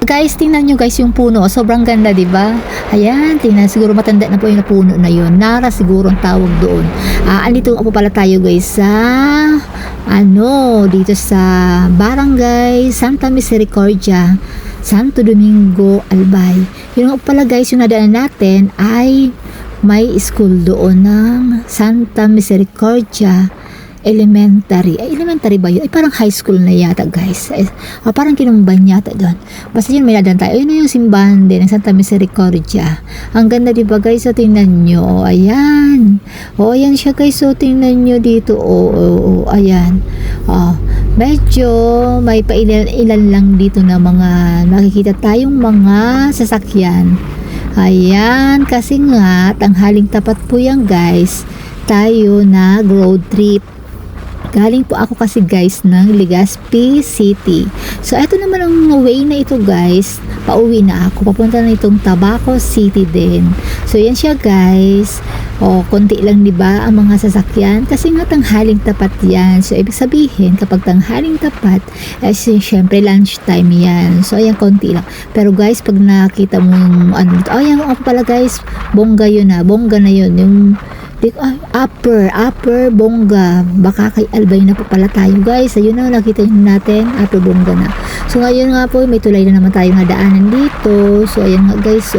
Guys, tingnan nyo guys yung puno. Sobrang ganda, di ba? Ayan, tingnan. Siguro matanda na po yung puno na yun. Nara siguro ang tawag doon. Andito po pala tayo guys sa dito sa Barangay Santa Misericordia, Santo Domingo, Albay. Yun nga pala guys, yung nadaanan natin ay may school doon ng Santa Misericordia Elementary. Elementary ba yun? Parang high school na yata guys. Parang kinumban yata doon. Basta yun may nadaan tayo. Ayun na yung simbahan din ng Santa Misericordia. Ang ganda diba guys? So tingnan nyo. Ayan. Ayan siya guys. So tingnan nyo dito. Ayan. Medyo may pailan lang dito na mga makikita tayong mga sasakyan. Ayan. Kasi nga tanghaling tapat po yan guys. Tayo na road trip. Galing po ako kasi guys ng Legazpi City. So eto naman ang way na ito guys. Pauwi na ako. Papunta na itong Tabaco City din. So yan siya guys. Konti lang diba ang mga sasakyan. Kasi nga tanghaling tapat yan. So ibig sabihin kapag tanghaling tapat, syempre lunch time yan. So ayan konti lang. Pero guys pag nakita mo dito. Ayan ako pala guys. Bongga yun na. Bongga na yun. Yung upper bongga, baka kay Albay na po pala tayo guys. Ayun na, nakita nyo natin upper bongga na. So ngayon nga po may tulay na naman tayong nadaanan dito. So ayan nga guys.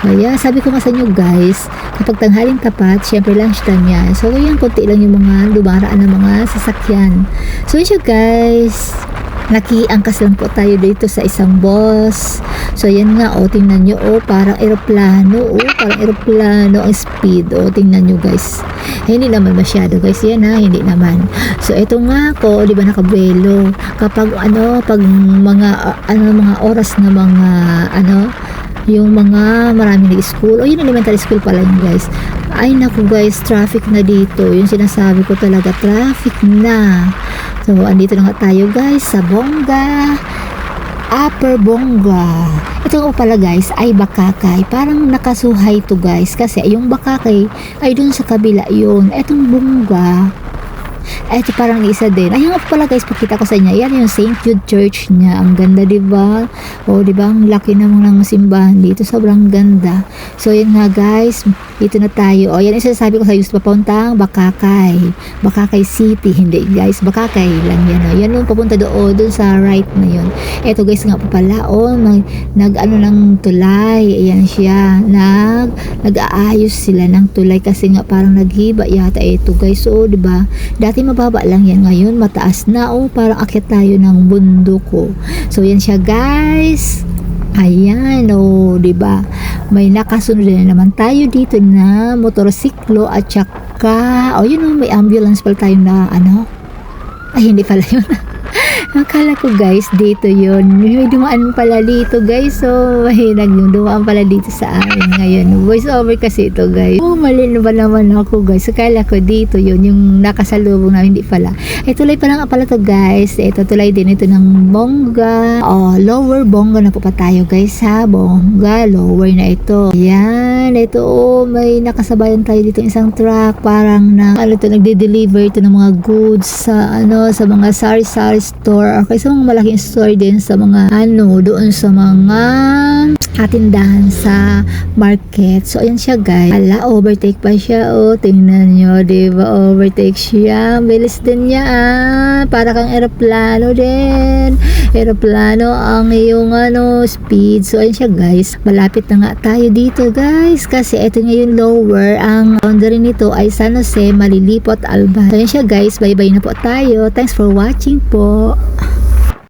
Kaya sabi ko nga sa inyo guys, kapag tanghaling tapat syempre lunchtime yan. So ayan, konti lang yung mga dumaraan ng mga sasakyan. So yun siya guys, nakiangkas lang po tayo dito sa isang bus. So yan nga, tingnan nyo, parang eroplano, parang eroplano ang speed. Tingnan nyo guys. Hindi naman masyado guys, yan hindi naman. So ito nga ko, di ba nakabuelo. Kapag pag mga oras na mga yung mga marami nag-school, yun elementary school pala yun guys. Ay naku guys, traffic na dito. Yung sinasabi ko talaga, traffic na. So andito na nga tayo guys sa Bongga, upper bongga. Ito nga pala guys ay Bakakay. Parang nakasuhay to guys kasi yung Bakakay ay dun sa kabila yun. Etong bongga, ito parang isa din. Ayun nga pala guys, pakita ko sa inyo. Yan yung St. Jude Church niya. Ang ganda diba? Diba? Ang laki naman ng simbahan dito. Sobrang ganda. So yan nga guys, dito na tayo. Yan yung sasabi ko sa iyo, papuntang Bakakay. Bakakay City. Hindi guys, Bakakay lang yan. Yan yung papunta doon sa right na yun. Ito guys nga po pala. Ng tulay. Ayan siya. Nag-aayos sila ng tulay kasi nga parang naghiba yata ito guys. So diba? Dati mababa lang yan, ngayon mataas na. Parang akyat tayo ng bundok. So yan siya guys. Ayan diba? May nakasunod na naman tayo dito na motorsiklo at saka yun may ambulance pala tayo na ay hindi pala yun. Akala ko guys dito yun, may dumaan pala dito guys. So may dumaan pala dito sa amin ngayon. Voice over kasi ito guys. Mali na ba naman ako guys. Akala ko dito yun yung nakasalubong namin, hindi pala. Tulay pa lang pala to guys. Ito tulay din ito ng Bongga. Lower Bongga na po pa tayo guys ha. Bongga, lower na ito. Yan, ito may nakasabayan tayo dito isang truck. Parang nagde-deliver ito ng mga goods sa mga sari-sari store. Okay, sa mga malaking store din sa mga doon sa mga tindahan sa market. So ayan siya guys. Overtake pa siya. Tingnan nyo, diba? Overtake siya. Bilis din niya para kang eroplano din. Eroplano ang iyong speed. So ayan siya guys. Malapit na nga tayo dito guys. Kasi ito ngayon lower. Ang boundary nito ay San Jose, Malilipot, Albay. So ayan siya guys. Bye bye na po tayo. Thanks for watching po.